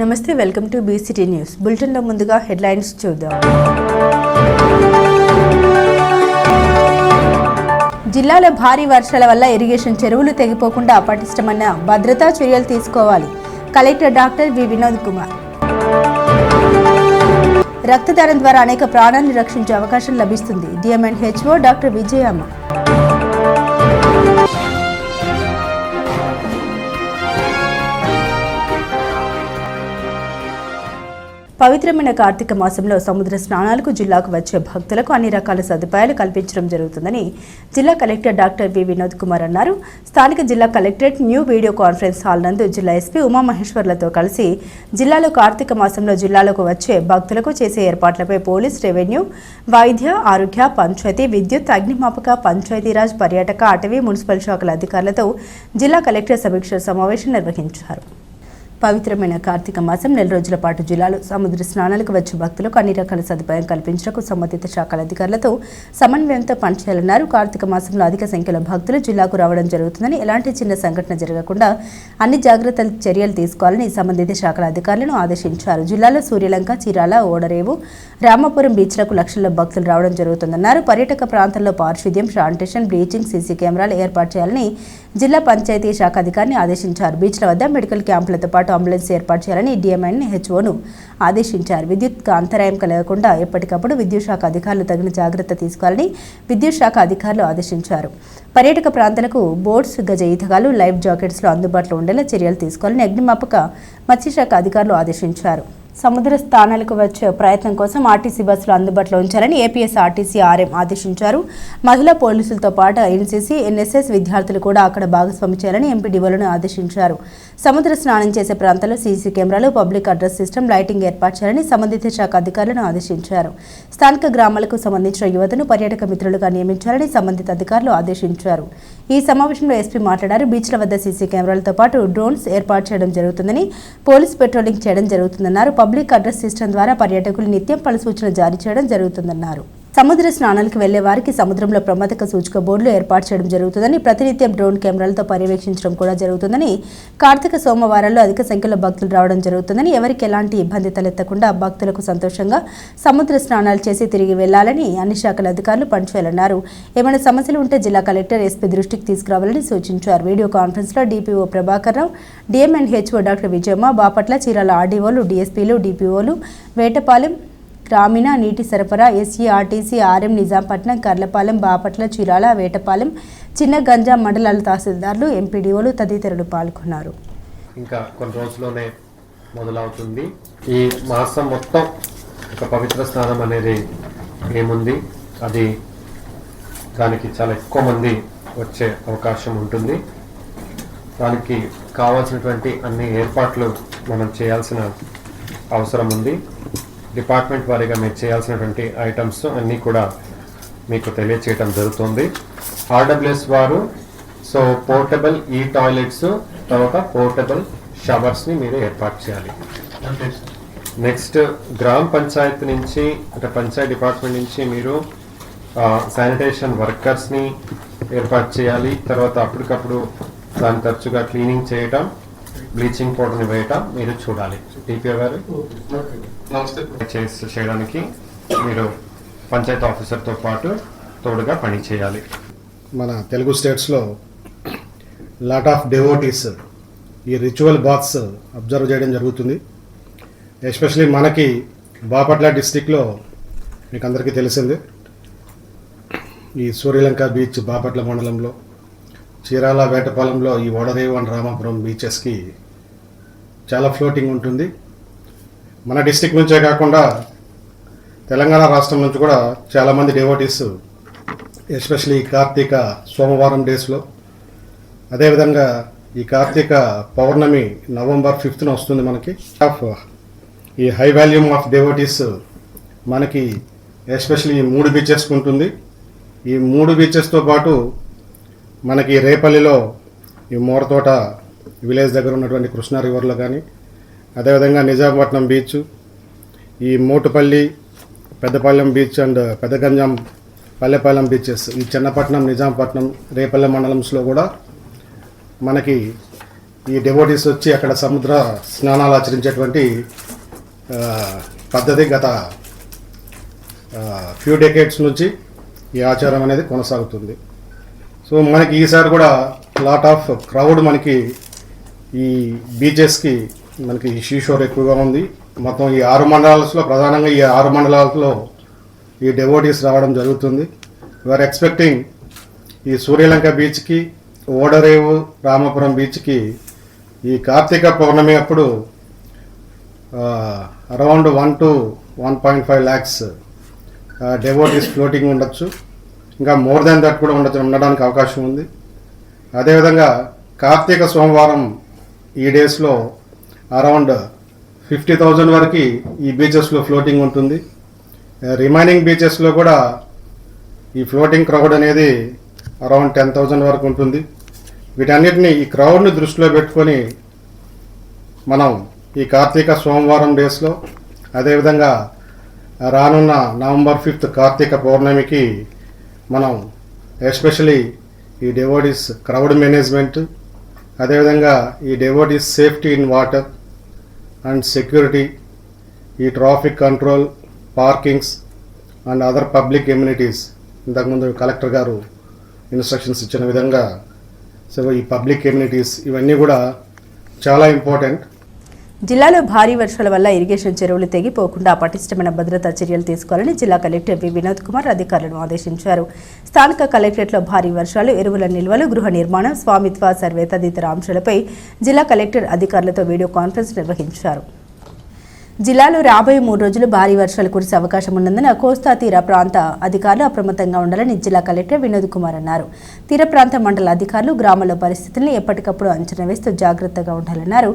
నమస్తే, welcome to BCT news బులెటిన్లో ముందుగా హెడ్లైన్స్ చూద్దాం. జిల్లాలో భారీ వర్షాల వల్ల ఇరిగేషన్ చెరువులు తెగిపోకుండా పటిష్టమైన భద్రతా చర్యలు తీసుకోవాలి. Collector doctor V Vinod Kumar. రక్తదానం ద్వారా అనేక ప్రాణాలను రక్షించే అవకాశం లభిస్తుంది. DMNHO doctor Vijayamma. పవిత్రమైన కార్తీక మాసంలో సముద్ర స్నానాలకు జిల్లాకు వచ్చే భక్తులకు అన్ని రకాల సదుపాయాలు కల్పించడం జరుగుతుందని జిల్లా collector doctor V Vinod Kumar అన్నారు. స్థానిక జిల్లా collectorate new video conference hall నందు జిల్లా ఎస్పీ ఉమామహేశ్వర్లతో కలిసి జిల్లాలో కార్తీక మాసంలో జిల్లాలకు వచ్చే భక్తులకు చేసే ఏర్పాట్లపై పోలీస్, రెవెన్యూ, వైద్య, ఆరోగ్య, పంచాయతీ, విద్యుత్, అగ్నిమాపక, పంచాయతీరాజ్, పర్యాటక, అటవీ, మున్సిపల్ శాఖల అధికారులతో జిల్లా కలెక్టర్ సమీక్ష సమావేశం నిర్వహించారు. పవిత్రమైన కార్తీక మాసం నెల రోజుల పాటు జిల్లాలో సముద్ర స్నానాలకు వచ్చే భక్తులకు అన్ని రకాల సదుపాయం కల్పించడానికి సంబంధిత శాఖల అధికారులతో సమన్వయంతో పనిచేయాలన్నారు. కార్తీక మాసంలో అధిక సంఖ్యలో భక్తులు జిల్లాకు రావడం జరుగుతుందని, ఎలాంటి చిన్న సంఘటన జరగకుండా అన్ని జాగ్రత్త చర్యలు తీసుకోవాలని సంబంధిత శాఖల అధికారులను ఆదేశించారు. జిల్లాలో సూర్యలంక, చీరాల, ఓడరేవు, రామాపురం బీచ్లకు లక్షల్లో భక్తులు రావడం జరుగుతుందన్నారు. పర్యాటక ప్రాంతాల్లో పారిశుద్ధ్యం, శానిటేషన్, బ్లీచింగ్, సీసీ కెమెరాలు ఏర్పాటు చేయాలని జిల్లా పంచాయతీ శాఖ అధికారిని ఆదేశించారు. బీచ్ల వద్ద మెడికల్ క్యాంపులతో పాటు అంబులెన్స్ ఏర్పాటు చేయాలని DMNHOను ఆదేశించారు. విద్యుత్ అంతరాయం కలగకుండా ఎప్పటికప్పుడు విద్యుత్ శాఖ అధికారులు తగిన జాగ్రత్త తీసుకోవాలని విద్యుత్ శాఖ అధికారులు ఆదేశించారు. పర్యాటక ప్రాంతాలకు బోట్స్, గజ ఈతగాలు, లైఫ్ జాకెట్స్లో అందుబాటులో ఉండేలా చర్యలు తీసుకోవాలని అగ్నిమాపక, మత్స్యశాఖ అధికారులు ఆదేశించారు. సముద్ర స్థానాలకు వచ్చే ప్రయత్నం కోసం ఆర్టీసీ బస్సులు అందుబాటులో ఉంచాలని APSRTC RM ఆదేశించారు. మహిళా పోలీసులతో పాటు NCC, NSS విద్యార్థులు కూడా అక్కడ భాగస్వామి చేయాలని MPDOలను ఆదేశించారు. సముద్ర స్నానం చేసే ప్రాంతాల్లో సీసీ కెమెరాలు, పబ్లిక్ అడ్రస్ సిస్టమ్, లైటింగ్ ఏర్పాటు చేయాలని సంబంధిత శాఖ అధికారులను ఆదేశించారు. స్థానిక గ్రామాలకు సంబంధించిన యువతను పర్యాటక మిత్రులుగా నియమించాలని సంబంధిత అధికారులు ఆదేశించారు. ఈ సమావేశంలో ఎస్పీ మాట్లాడారు. బీచ్ల వద్ద సీసీ కెమెరాలతో పాటు డ్రోన్స్ ఏర్పాటు చేయడం జరుగుతుందని, పోలీస్ పెట్రోలింగ్ చేయడం జరుగుతుందన్నారు. పబ్లిక్ అడ్రస్ సిస్టమ్ ద్వారా పర్యాటకులు నిత్యం పలు సూచనలు జారీ చేయడం జరుగుతుందన్నారు. సముద్ర స్నానాలకు వెళ్లే వారికి సముద్రంలో ప్రమాదక సూచక బోర్డులు ఏర్పాటు చేయడం జరుగుతుందని, ప్రతినిత్యం డ్రోన్ కెమెరాలతో పర్యవేక్షించడం కూడా జరుగుతుందని, కార్తీక సోమవారాల్లో అధిక సంఖ్యలో భక్తులు రావడం జరుగుతుందని, ఎవరికి ఎలాంటి ఇబ్బంది తలెత్తకుండా భక్తులకు సంతోషంగా సముద్ర స్నానాలు చేసి తిరిగి వెళ్లాలని అన్ని శాఖల అధికారులు పనిచేయాలన్నారు. ఏమైనా సమస్యలు ఉంటే జిల్లా కలెక్టర్, ఎస్పీ దృష్టికి తీసుకురావాలని సూచించారు. వీడియో కాన్ఫరెన్స్ లో DPO Prabhakar Rao, DMNHO doctor Vijayamma, Bapatla, Chirala RDOలు, DSPలు, DPOలు, Vetapalem గ్రామీణ నీటి సరఫరా, SERTC RM నిజాంపట్నం, కర్లపాలెం, బాపట్ల, చీరాల, వేటపాలెం, చిన్న గంజాం మండలాల తహసీల్దార్లు, MPDOలు తదితరులు పాల్గొన్నారు. ఇంకా కొన్ని రోజుల్లోనే మొదలవుతుంది. ఈ మాసం మొత్తం ఒక పవిత్ర స్నానం అనేది ఏముంది, అది దానికి చాలా ఎక్కువ మంది వచ్చే అవకాశం ఉంటుంది. దానికి కావాల్సినటువంటి అన్ని ఏర్పాట్లు మనం చేయాల్సిన అవసరం ఉంది. డిపార్ట్మెంట్ వారీగా మీరు చేయాల్సినటువంటి ఐటమ్స్ అన్నీ కూడా మీకు తెలియచేయటం జరుగుతుంది. RWS వారు పోర్టబుల్ టాయిలెట్స్, తర్వాత పోర్టబుల్ షవర్స్ని మీరు ఏర్పాటు చేయాలి. నెక్స్ట్ గ్రామ పంచాయతీ నుంచి, అంటే పంచాయతీ డిపార్ట్మెంట్ నుంచి మీరు శానిటేషన్ వర్కర్స్ని ఏర్పాటు చేయాలి. తర్వాత అప్పటికప్పుడు దాన్ని తరచుగా క్లీనింగ్ చేయటం, బ్లీచింగ్ పౌడర్ని వేయటం మీరు చూడాలి. DPO గారు చేయడానికి మీరు పంచాయతీ ఆఫీసర్తో పాటు తోడుగా పని చేయాలి. మన తెలుగు స్టేట్స్లో లాట్ ఆఫ్ డెవోటీస్ ఈ రిచువల్ బాత్స్ అబ్జర్వ్ చేయడం జరుగుతుంది. ఎస్పెషలీ మనకి బాపట్ల డిస్టిక్లో మీకు అందరికీ తెలిసింది, ఈ సూర్యలంక బీచ్ బాపట్ల మండలంలో, చీరాల, వేటపాలెంలో ఈ ఓడరేవు అండ్ రామాపురం బీచెస్కి చాలా ఫ్లోటింగ్ ఉంటుంది. మన డిస్టిక్ నుంచే కాకుండా తెలంగాణ రాష్ట్రం నుంచి కూడా చాలామంది డెవోటీస్, ఎస్పెషలీ కార్తీక సోమవారం డేస్లో, అదేవిధంగా ఈ కార్తీక పౌర్ణమి November 5th వస్తుంది. మనకి ఈ హై వాల్యూమ్ ఆఫ్ డెవోటీస్ మనకి ఎస్పెషలీ ఈ 3 బీచెస్కి ఉంటుంది. ఈ 3 బీచెస్తో పాటు మనకి రేపల్లిలో ఈ మోరతోట విలేజ్ దగ్గర ఉన్నటువంటి కృష్ణా రివర్లో కానీ, అదేవిధంగా నిజాంపట్నం బీచ్, ఈ Motupalli, Peddapalem beach and Peddaganjam, Pallepalem beaches, ఈ చిన్నపట్నం, నిజాంపట్నం, రేపల్లె మండలంస్లో కూడా మనకి ఈ డెవోటీస్ వచ్చి అక్కడ సముద్ర స్నానాలు ఆచరించేటువంటి పద్ధతి గత ఫ్యూ డెకేడ్స్ నుంచి ఈ ఆచారం అనేది కొనసాగుతుంది. సో మనకి ఈసారి కూడా లాట్ ఆఫ్ క్రౌడ్ మనకి ఈ బీచెస్కి మనకి సీషోర్ ఎక్కువగా ఉంది. మొత్తం ఈ 6 మండలాల్లో ప్రధానంగా ఈ 6 మండలాల్లో ఈ డెవోటీస్ రావడం జరుగుతుంది. వీఆర్ ఎక్స్పెక్టింగ్ ఈ సూర్యలంక బీచ్కి, ఓడరేవు, రామాపురం బీచ్కి ఈ కార్తీక పౌర్ణమి అప్పుడు around 1 to 1.5 lakhs devotees floating ఉండొచ్చు. ఇంకా మోర్ దాన్ దట్ కూడా ఉండడానికి అవకాశం ఉంది. అదేవిధంగా కార్తీక సోమవారం ఈ డేస్లో అరౌండ్ 50,000 వరకు ఈ బీచెస్లో ఫ్లోటింగ్ ఉంటుంది. రిమైనింగ్ బీచెస్లో కూడా ఈ ఫ్లోటింగ్ క్రౌడ్ అనేది అరౌండ్ 10,000 వరకు ఉంటుంది. వీటన్నిటిని ఈ క్రౌడ్ని దృష్టిలో పెట్టుకొని మనం ఈ కార్తీక సోమవారం డేస్లో, అదేవిధంగా రానున్న నవంబర్ 5th కార్తీక పౌర్ణమికి మనం ఎస్పెషలీ ఈ డెవోటీస్ క్రౌడ్ మేనేజ్మెంట్, అదేవిధంగా ఈ devotees safety in water and security, ఈ traffic control, parkings and other public amenities ఇంతకుముందు కలెక్టర్ గారు ఇన్స్ట్రక్షన్స్ ఇచ్చిన విధంగా సో ఈ పబ్లిక్ ఎమ్యూనిటీస్ ఇవన్నీ కూడా చాలా ఇంపార్టెంట్. జిల్లాలో భారీ వర్షాల వల్ల ఇరిగేషన్ చెరువులు తెగిపోకుండా పటిష్టమైన భద్రతా చర్యలు తీసుకోవాలని జిల్లా కలెక్టర్ వి వినోద్ కుమార్ అధికారులను ఆదేశించారు. స్థానిక కలెక్టరేట్లో భారీ వర్షాలు, ఎరువుల నిల్వలు, గృహ నిర్మాణం, స్వామిత్వ సర్వే తదితర అంశాలపై జిల్లా కలెక్టర్ అధికారులతో వీడియో కాన్ఫరెన్స్ నిర్వహించారు. జిల్లాలో రాబోయే 3 రోజులు భారీ వర్షాలు కురిసే అవకాశం ఉన్నందున కోస్తా తీర ప్రాంత అధికారులు అప్రమత్తంగా ఉండాలని జిల్లా కలెక్టర్ వినోద్ కుమార్ అన్నారు. తీర ప్రాంత మండల అధికారులు గ్రామాల్లో పరిస్థితులను ఎప్పటికప్పుడు అంచనా వేస్తూ జాగ్రత్తగా ఉండాలన్నారు.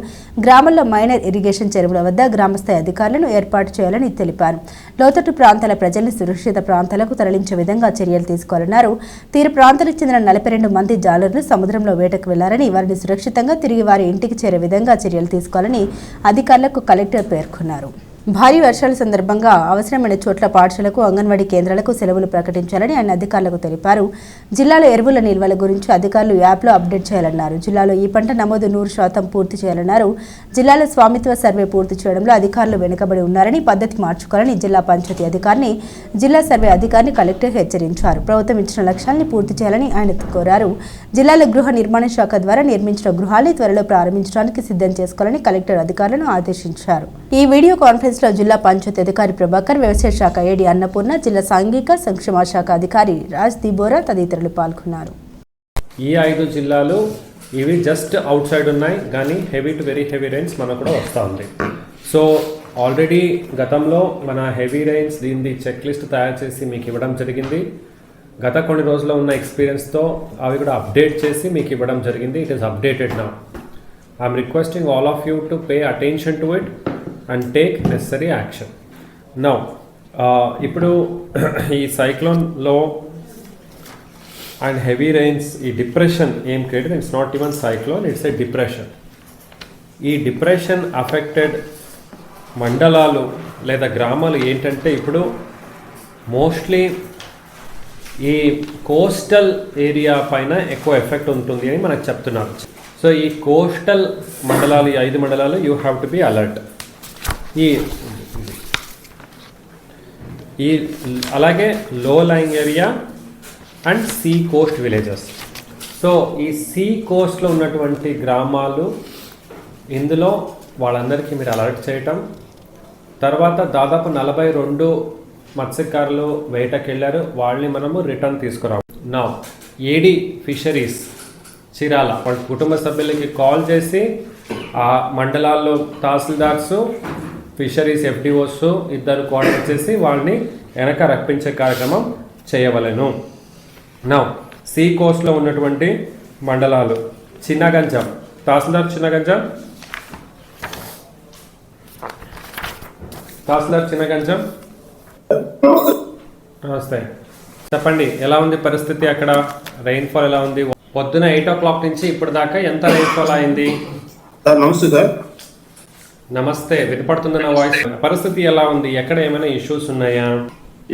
గ్రామాల్లో మైనర్ ఇరిగేషన్ చెరువుల వద్ద గ్రామస్థాయి అధికారులను ఏర్పాటు చేయాలని తెలిపారు. లోతట్టు ప్రాంతాల ప్రజలను సురక్షిత ప్రాంతాలకు తరలించే విధంగా చర్యలు తీసుకోవాలన్నారు. తీర ప్రాంతాలకు చెందిన 42 మంది జాలర్లు సముద్రంలో వేటకు వెళ్లారని, వారిని సురక్షితంగా తిరిగి వారి ఇంటికి చేరే విధంగా చర్యలు తీసుకోవాలని అధికారులకు కలెక్టర్ పేర్కొన్నారు. భారీ వర్షాల సందర్భంగా అవసరమైన చోట్ల పాఠశాలకు, అంగన్వాడీ కేంద్రాలకు సెలవులు ప్రకటించాలని ఆయన అధికారులకు తెలిపారు. జిల్లాలో ఎరువుల నిల్వల గురించి అధికారులు యాప్లో అప్డేట్ చేయాలన్నారు. జిల్లాలో ఈ పంట నమోదు 100% పూర్తి చేయాలన్నారు. జిల్లాలో స్వామిత్వ సర్వే పూర్తి చేయడంలో అధికారులు వెనుకబడి ఉన్నారని, పద్ధతి మార్చుకోవాలని జిల్లా పంచాయతీ అధికారిని, జిల్లా సర్వే అధికారిని కలెక్టర్ హెచ్చరించారు. ప్రభుత్వం ఇచ్చిన లక్ష్యాన్ని పూర్తి చేయాలని ఆయన కోరారు. జిల్లాలో గృహ నిర్మాణ శాఖ ద్వారా నిర్మించిన గృహాన్ని త్వరలో ప్రారంభించడానికి సిద్ధం చేసుకోవాలని కలెక్టర్ అధికారులను ఆదేశించారు. ఈ వీడియో కాన్ఫరెన్స్ లో జిల్లా పంచాయతీ అధికారి ప్రభాకర్, వ్యవసాయ శాఖ ఏడీ అన్నపూర్ణ, జిల్లా సాంఘిక సంక్షేమ శాఖ అధికారి రాజ్ దిబోరా తదితరులు పాల్గొన్నారు. ఈ 5 జిల్లాలు ఇవి జస్ట్ అవుట్ సైడ్ ఉన్నాయి, కానీ heavy to very heavy rains మనకు కూడా వస్తూ ఉంది. సో ఆల్రెడీ గతంలో మన హెవీ రైన్స్ దీన్ని చెక్ లిస్ట్ తయారు చేసి మీకు ఇవ్వడం జరిగింది. గత కొన్ని రోజుల్లో ఉన్న ఎక్స్పీరియన్స్తో అవి కూడా అప్డేట్ చేసి మీకు ఇవ్వడం జరిగింది. It is updated now. I'm requesting all of you to pay attention to it and take necessary action. Now ఇప్పుడు ఈ సైక్లోన్లో అండ్ హెవీ రైన్స్, ఈ డిప్రెషన్ ఏం created, it's not even cyclone, it's a depression. ఈ depression affected మండలాలు లేదా గ్రామాలు ఏంటంటే ఇప్పుడు మోస్ట్లీ ఈ కోస్టల్ ఏరియా పైన ఎక్కువ ఎఫెక్ట్ ఉంటుంది అని మనకు చెప్తున్నారు. సో ఈ కోస్టల్ మండలాలు, ఈ 5 మండలాలు you have to be alert. ఈ అలాగే లో lying area and sea coast villages. So ఈ సీ కోస్ట్లో ఉన్నటువంటి గ్రామాలు, ఇందులో వాళ్ళందరికీ మీరు అలర్ట్ చేయటం. తర్వాత దాదాపు 42 మత్స్యకారులు వేటకి వెళ్ళారు, వాళ్ళని మనము రిటర్న్ తీసుకురావాలి. నా ఏడీ ఫిషరీస్ చీరాల వాళ్ళ కుటుంబ సభ్యులకి కాల్ చేసి ఆ మండలాల్లో తహసీల్దార్సు, ఫిషరీస్ ఎఫ్డిఓస్ ఇద్దరు కోఆర్డినేట్ చేసి వాళ్ళని వెనక రప్పించే కార్యక్రమం చేయవలెను. నా సీ కోస్ట్లో ఉన్నటువంటి మండలాలు చిన్నగంజం, తహసీల్దార్ చిన్నగంజం, తహసీల్దార్ చిన్నగంజం, నమస్తే. చెప్పండి, ఎలా ఉంది పరిస్థితి అక్కడ? రెయిన్ఫాల్ ఎలా ఉంది? పొద్దున 8 o'clock నుంచి ఇప్పుడు దాకా ఎంత రెయిన్ఫాల్ అయింది? నమస్తే సార్. నమస్తే, వినపడుతుంది నా వాయిస్? పరిస్థితి ఎలా ఉంది? ఎక్కడ ఏమైనా ఇష్యూస్ ఉన్నాయా?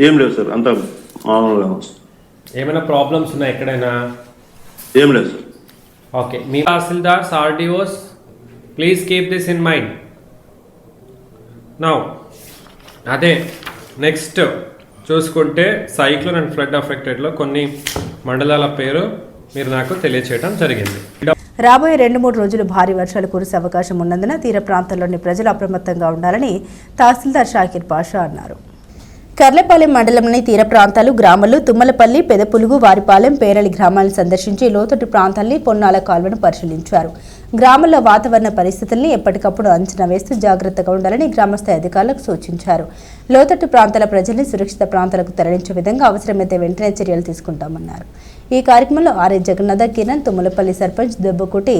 ఏం లేదు సార్, అంతా మామూలుగా. ఏమైనా ప్రాబ్లమ్స్ ఉన్నాయా ఎక్కడైనా? ఏం లేదు sir. Okay, me tahsildars, RDOs please keep this in mind. Now అదే నెక్స్ట్ చూసుకుంటే సైక్లోన్ అండ్ ఫ్లడ్ అఫెక్టెడ్లో కొన్ని మండలాల పేరు మీరు నాకు తెలియచేయడం జరిగింది. రాబోయే 2-3 రోజులు భారీ వర్షాలు కురిసే అవకాశం ఉన్నందున తీర ప్రాంతాల్లోని ప్రజలు అప్రమత్తంగా ఉండాలని తహసీల్దార్ షాకీర్ పాషా అన్నారు. కర్లపాలెం మండలంలోని తీర ప్రాంతాలు గ్రామాలు తుమ్మలపల్లి, పెదపులుగు, వారిపాలెం, పేరళి గ్రామాలను సందర్శించి లోతట్టు ప్రాంతాల్ని పొన్నాల కాల్వను పరిశీలించారు. గ్రామాల్లో వాతావరణ పరిస్థితుల్ని ఎప్పటికప్పుడు అంచనా వేస్తూ జాగ్రత్తగా ఉండాలని గ్రామస్థాయి అధికారులకు సూచించారు. లోతట్టు ప్రాంతాల ప్రజల్ని సురక్షిత ప్రాంతాలకు తరలించే విధంగా అవసరమైతే వెంటనే చర్యలు తీసుకుంటామన్నారు. ఈ కార్యక్రమంలో ఆర్ఏ జగన్నాథ, కిరణ్, తుమ్మలపల్లి సర్పంచ్ దెబ్బకోటి,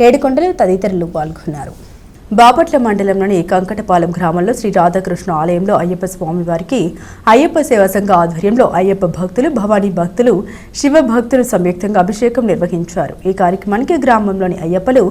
ఏడుకొండలు తదితరులు పాల్గొన్నారు. బాపట్ల మండలంలోని కంకటపాలెం గ్రామంలో శ్రీ రాధాకృష్ణ ఆలయంలో అయ్యప్ప స్వామి వారికి అయ్యప్ప సేవా సంఘ ఆధ్వర్యంలో అయ్యప్ప భక్తులు, భవానీ భక్తులు, శివ భక్తులు సంయుక్తంగా అభిషేకం నిర్వహించారు. ఈ కార్యక్రమానికి గ్రామంలోని అయ్యప్పలు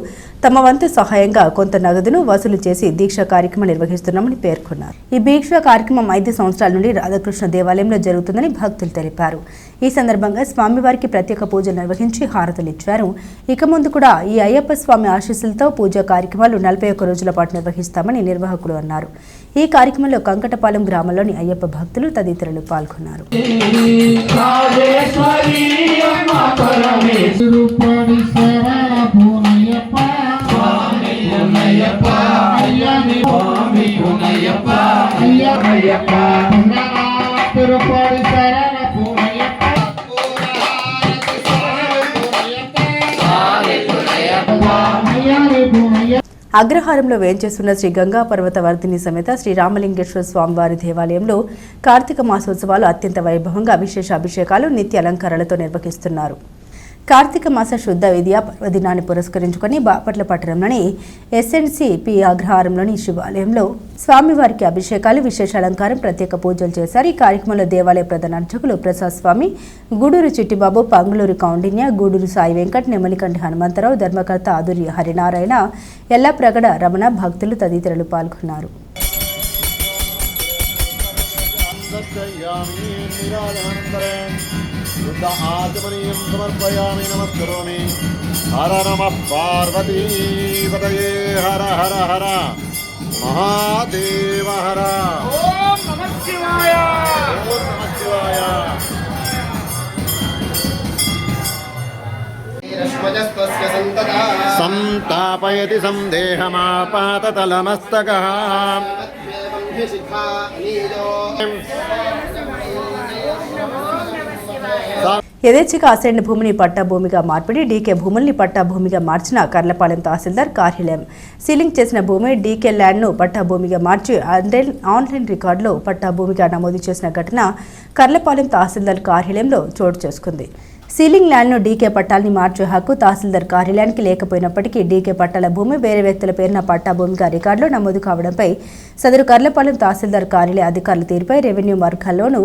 తమ వంతు సహాయంగా కొంత నగదును వసూలు చేసి దీక్ష కార్యక్రమం నిర్వహిస్తున్నామని పేర్కొన్నారు. ఈ దీక్ష కార్యక్రమం 5 సంవత్సరాల నుండి రాధాకృష్ణ దేవాలయంలో జరుగుతుందని భక్తులు తెలిపారు. ఈ సందర్భంగా స్వామివారికి ప్రత్యేక పూజలు నిర్వహించి హారతులు ఇచ్చారు. ఇక ముందు కూడా ఈ అయ్యప్ప స్వామి ఆశీస్సులతో పూజా కార్యక్రమాలు 41 రోజుల పాటు నిర్వహిస్తామని నిర్వాహకులు అన్నారు. ఈ కార్యక్రమంలో కంకటపాలెం గ్రామంలోని అయ్యప్ప భక్తులు తదితరులు పాల్గొన్నారు. అగ్రహారంలో వేంచేస్తున్న శ్రీ గంగా పర్వత వర్ధిని సమేత శ్రీ రామలింగేశ్వర స్వామివారి దేవాలయంలో కార్తీక మాసోత్సవాలు అత్యంత వైభవంగా విశేష అభిషేకాలు, నిత్య అలంకారాలతో నిర్వహిస్తున్నారు. కార్తీక మాస శుద్ధ విద్యా పర్వదినాన్ని పురస్కరించుకొని బాపట్ల పట్టణంలోని SNCP అగ్రహారంలోని శివాలయంలో స్వామివారికి అభిషేకాలు, విశేష అలంకారం, ప్రత్యేక పూజలు చేశారు. ఈ కార్యక్రమంలో దేవాలయ ప్రధాన అర్చకులు ప్రసాద్ స్వామి, గూడూరు చిట్టిబాబు, పంగులూరు కౌండిన్య, గూడూరు సాయి వెంకట్, నెమలికంటి హనుమంతరావు, ధర్మకర్త ఆదురి హరినారాయణ, ఎల్లప్రగడ రమణ, భక్తులు తదితరులు పాల్గొన్నారు. शुद्ध आत्मनीयं समर्पयामि नमस्करोमि. हर नमः पार्वती पतये हर हर हर महादेव हर. ओम नमः शिवाय. ओम नमः शिवाय. संतापयति संदेहमापाततलमस्तकः. యథేచ్ఛగా అసైన్ భూమిని పట్టా భూమిగా మార్పిడి, డీకే భూముల్ని పట్టా భూమిగా మార్చిన కర్లపాలెం తహసీల్దార్ కార్యాలయం. సీలింగ్ చేసిన భూమి డీకే ల్యాండ్ను పట్టా భూమిగా మార్చి ఆన్లైన్ రికార్డులో పట్టా భూమిగా నమోదు చేసిన ఘటన కర్లపాలెం తహసీల్దార్ కార్యాలయంలో చోటు చేసుకుంది. సీలింగ్ ల్యాండ్ను డీకే పట్టాలని మార్చే హక్కు తహసీల్దార్ కార్యాలయానికి లేకపోయినప్పటికీ డీకే పట్టాల భూమి వేరే వ్యక్తుల పేరున పట్టా భూమిగా రికార్డులో నమోదు కావడంపై సదరు కర్లపాలెం తహసీల్దార్ కార్యాలయ అధికారుల తీరుపై రెవెన్యూ వర్గాల్లోనూ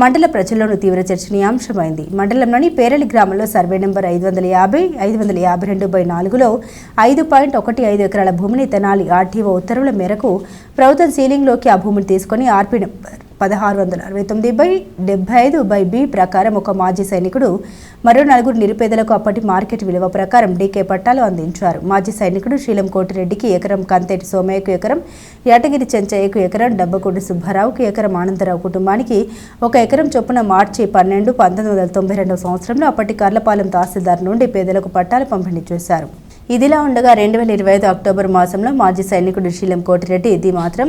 మండల ప్రజల్లోనూ తీవ్ర చర్చనీయాంశమైంది. మండలంలోని పేరళి గ్రామంలో సర్వే నెంబర్ 550/552/4లో 5.15 ఎకరాల భూమిని తెనాలి ఆర్టీఓ ఉత్తర్వుల మేరకు ప్రభుత్వం సీలింగ్లోకి ఆ భూమిని తీసుకుని ఆర్పీ నెంబర్ 1669/75/B ప్రకారం ఒక మాజీ సైనికుడు మరో 4 నిరుపేదలకు అప్పటి మార్కెట్ విలువ ప్రకారం డీకే పట్టాలు అందించారు. మాజీ సైనికుడు శీలం కోటిరెడ్డికి ఎకరం, కంతేటి సోమయ్యకు ఎకరం, యాటగిరి చెంచయ్యకు ఎకరం, డబ్బకోటి సుబ్బారావుకు ఎకరం, ఆనందరావు కుటుంబానికి 1 ఎకరం చొప్పున మార్చి 12, 1992 సంవత్సరంలో అప్పటి కర్లపాలెం తహసీల్దార్ నుండి పేదలకు పట్టాలు పంపిణీ చేశారు. ఇదిలా ఉండగా 2025 అక్టోబర్ మాసంలో మాజీ సైనికుడు శీలం కోటిరెడ్డి ఇది మాత్రం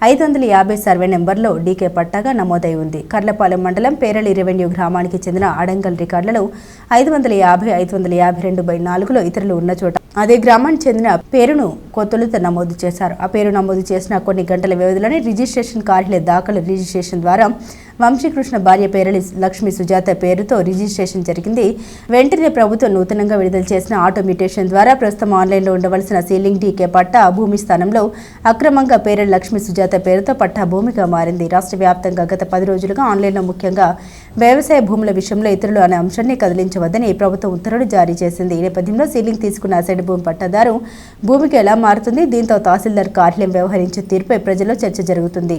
550 సర్వే నెంబర్లో డీకే పట్టాగా నమోదై ఉంది. కర్లపాలెం మండలం పేరళి రెవెన్యూ గ్రామానికి చెందిన అడంగల్ రికార్డులలో 550/552/4లో ఇతరులు ఉన్న చోట అదే గ్రామానికి చెందిన పేరును కొత్తలుత నమోదు చేశారు. ఆ పేరు నమోదు చేసిన కొన్ని గంటల వ్యవధిలోనే రిజిస్ట్రేషన్ కార్యాలయ దాఖలు రిజిస్ట్రేషన్ ద్వారా వంశీకృష్ణ భార్య పేరళి లక్ష్మీ సుజాత పేరుతో రిజిస్ట్రేషన్ జరిగింది. వెంటనే ప్రభుత్వం నూతనంగా విడుదల చేసిన ఆటోమేటేషన్ ద్వారా ప్రస్తుతం ఆన్లైన్లో ఉండవలసిన సీలింగ్ డీకే పట్టా భూమి స్థానంలో అక్రమంగా పేరళి లక్ష్మీ సుజాత పేరుతో పట్టా భూమిగా మారింది. రాష్ట్ర వ్యాప్తంగా గత 10 రోజులుగా ఆన్లైన్లో ముఖ్యంగా వ్యవసాయ భూముల విషయంలో ఇతరులు అనే అంశాన్ని కదిలించవద్దని ప్రభుత్వం ఉత్తర్వులు జారీ చేసింది. ఈ నేపథ్యంలో సీలింగ్ తీసుకున్న అసైడ్ భూమి పట్టాదారు భూమికి ఎలా మారుతుంది, దీంతో తహసీల్దార్ కార్యాలయం వ్యవహరించే తీరుపై ప్రజల్లో చర్చ జరుగుతుంది.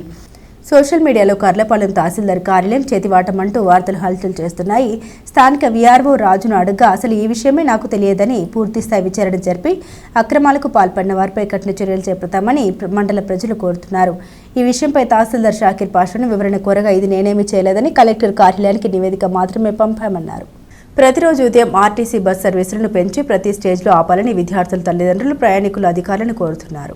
సోషల్ మీడియాలో కర్లపాలెం తహసీల్దార్ కార్యాలయం చేతివాటమంటూ వార్తలు హల్చల్ చేస్తున్నాయి. స్థానిక వీఆర్ఓ రాజును అడగ్గా అసలు ఈ విషయమే నాకు తెలియదని పూర్తిస్థాయి విచారణ జరిపి అక్రమాలకు పాల్పడిన వారిపై కఠిన చర్యలు చేపడతామని మండల ప్రజలు కోరుతున్నారు. ఈ విషయంపై తహసీల్దార్ షాకీర్ పాషాను వివరణ కోరగా ఇది నేనేమీ చేయలేదని కలెక్టర్ కార్యాలయానికి నివేదిక మాత్రమే పంపామన్నారు. ప్రతిరోజు ఉదయం ఆర్టీసీ బస్ సర్వీసులను పెంచి ప్రతి స్టేజ్లో ఆపాలని విద్యార్థుల తల్లిదండ్రులు, ప్రయాణికులు, అధికారులను కోరుతున్నారు.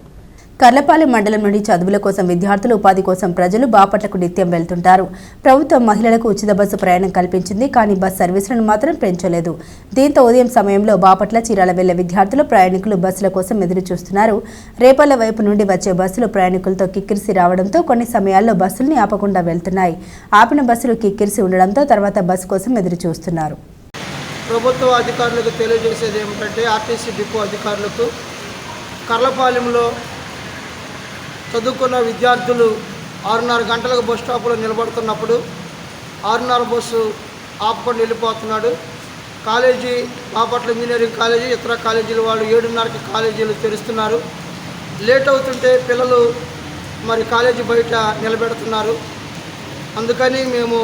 కర్లపాలెం మండలం నుండి చదువుల కోసం విద్యార్థులు, ఉపాధి కోసం ప్రజలు బాపట్లకు నిత్యం వెళ్తుంటారు. ప్రభుత్వం మహిళలకు ఉచిత బస్సు ప్రయాణం కల్పించింది, కానీ బస్ సర్వీసులను మాత్రం పెంచలేదు. దీంతో ఉదయం సమయంలో బాపట్ల, చీరాల వెళ్లే విద్యార్థులు, ప్రయాణికులు బస్సుల కోసం ఎదురు చూస్తున్నారు. రేపల్ల వైపు నుండి వచ్చే బస్సులు ప్రయాణికులతో కిక్కిరిసి రావడంతో కొన్ని సమయాల్లో బస్సుల్ని ఆపకుండా వెళ్తున్నాయి. ఆపిన బస్సులు కిక్కిరిసి ఉండడంతో తర్వాత బస్సు కోసం ఎదురు చూస్తున్నారు. ప్రభుత్వ అధికారులకు తెలియజేసేది ఏమిటంటే, ఆర్టీసీ డిపో అధికారులకు కర్లపాలెంలో చదువుకున్న విద్యార్థులు 6:30 గంటలకు బస్ స్టాప్లో నిలబడుతున్నప్పుడు 6:30 బస్సు ఆపుకొని వెళ్ళిపోతున్నాడు. కాలేజీ బాపట్ల ఇంజనీరింగ్ కాలేజీ, ఇతర కాలేజీల వాళ్ళు 7:30కి కాలేజీలు తెరుస్తున్నారు. లేట్ అవుతుంటే పిల్లలు మరి కాలేజీ బయట నిలబెడుతున్నారు. అందుకని మేము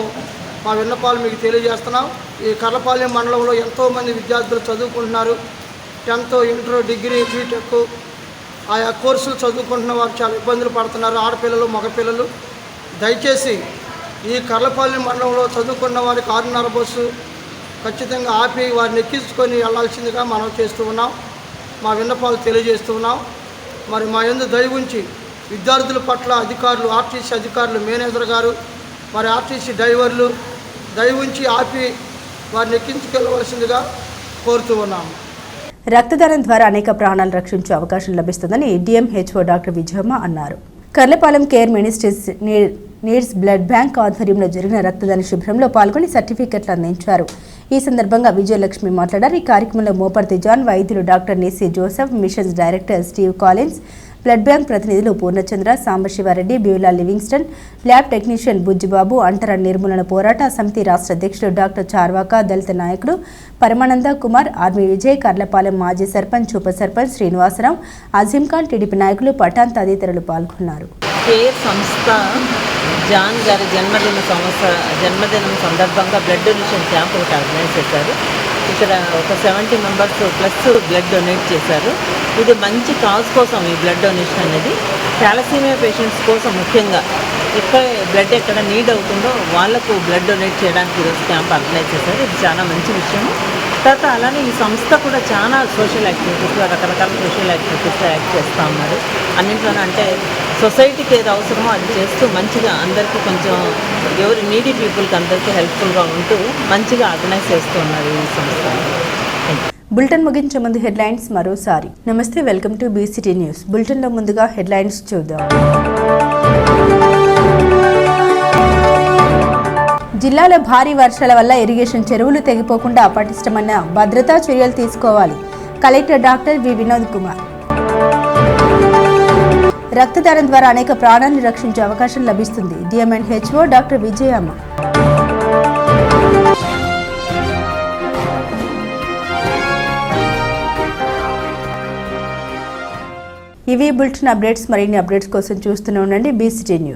మా విన్నపాలు మీకు తెలియజేస్తున్నాం. ఈ కర్లపాలెం మండలంలో ఎంతోమంది విద్యార్థులు చదువుకుంటున్నారు. 10th, ఇంటర్, డిగ్రీ, బీటెక్ ఆయా కోర్సులు చదువుకుంటున్న వారు చాలా ఇబ్బందులు పడుతున్నారు, ఆడపిల్లలు, మగపిల్లలు. దయచేసి ఈ కర్లపాలెం మండలంలో చదువుకున్న వారికి 6:30 బస్సు ఖచ్చితంగా ఆపి వారిని ఎక్కించుకొని వెళ్లాల్సిందిగా మనం చేస్తూ ఉన్నాం. మా విన్నపాలు తెలియజేస్తూ ఉన్నాం. మరి మా యందు దయ ఉంచి విద్యార్థుల పట్ల అధికారులు, ఆర్టీసీ అధికారులు, మేనేజర్ గారు, మరి ఆర్టీసీ డ్రైవర్లు దయ ఉంచి ఆపి వారిని ఎక్కించుకెళ్ళవలసిందిగా కోరుతూ ఉన్నాము. రక్తదానం ద్వారా అనేక ప్రాణాలు రక్షించే అవకాశం లభిస్తుందని డిఎంహెచ్ఓ డాక్టర్ విజయమ్మ అన్నారు. Karlapalem care ministries needs blood bank ఆధ్వర్యంలో జరిగిన రక్తదాన శిబిరంలో పాల్గొని సర్టిఫికెట్లు అందించారు. ఈ సందర్భంగా విజయలక్ష్మి మాట్లాడారు. ఈ కార్యక్రమంలో మోపర్తి జాన్, వైద్యులు డాక్టర్ నిసి Joseph, missions director Steve Collins, blood bank ప్రతినిధులు Purnachandra, Sambasivareddy, Beulah Livingstone, lab technician Bujjibabu, అంటర నిర్మూలన పోరాట సమితి రాష్ట్ర అధ్యక్షుడు డాక్టర్ చార్వాక, దళిత నాయకుడు పరమానంద కుమార్, ఆర్మీ విజయ్, కర్లపాలెం మాజీ సర్పంచ్, ఉప సర్పంచ్ శ్రీనివాసరావు, అజీం ఖాన్, టీడీపీ నాయకులు పఠాన్ తదితరులు పాల్గొన్నారు. కేర్ సంస్థ జాన్ గారి జన్మదినం సందర్భంగా బ్లడ్ డొనేషన్ క్యాంప్ ఒకటి ఆర్గనైజ్ చేశారు. ఇక్కడ ఒక 70 మెంబర్స్ ప్లస్ బ్లడ్ డొనేట్ చేశారు. ఇది మంచి కాజ్ కోసం ఈ బ్లడ్ డొనేషన్ అనేది థాలసీమియా పేషెంట్స్ కోసం ముఖ్యంగా ఎక్కడ నీడ్ అవుతుందో వాళ్లకు బ్లడ్ డొనేట్ చేయడానికి ఈరోజు క్యాంప్ ఆర్గనైజ్ చేశారు. ఇది చాలా మంచి విషయం. తర్వాత అలానే ఈ సంస్థ కూడా చాలా సోషల్ యాక్టివిటీస్లో రకరకాల సోషల్ యాక్టివిటీస్లో యాక్ట్ చేస్తూ ఉన్నారు. అన్నింటిలోనే అంటే సొసైటీకి ఏది అవసరమో అది చేస్తూ మంచిగా అందరికీ కొంచెం ఎవరి నీడీ పీపుల్కి అందరికీ హెల్ప్ఫుల్గా ఉంటూ మంచిగా ఆర్గనైజ్ చేస్తూ ఉన్నారు ఈ సంస్థ. బులెటిన్ ముగించే ముందు హెడ్లైన్స్ మరోసారి. నమస్తే, వెల్కమ్ టు బీసీటీ న్యూస్. బులెటిన్లో ముందుగా హెడ్లైన్స్ చూద్దాం. జిల్లాలో భారీ వర్షాల వల్ల ఇరిగేషన్ చెరువులు తెగిపోకుండా పటిష్టమైన భద్రతా చర్యలు తీసుకోవాలి. Collector doctor V Vinod Kumar. రక్తదానం ద్వారా అనేక ప్రాణాలను రక్షించే అవకాశం లభిస్తుంది. DMHO doctor Vijayamma. ఇవి బులెటిన్ అప్డేట్స్. మరిన్ని అప్డేట్స్ కోసం చూస్తూనే ఉండండి బీసీటీ న్యూస్.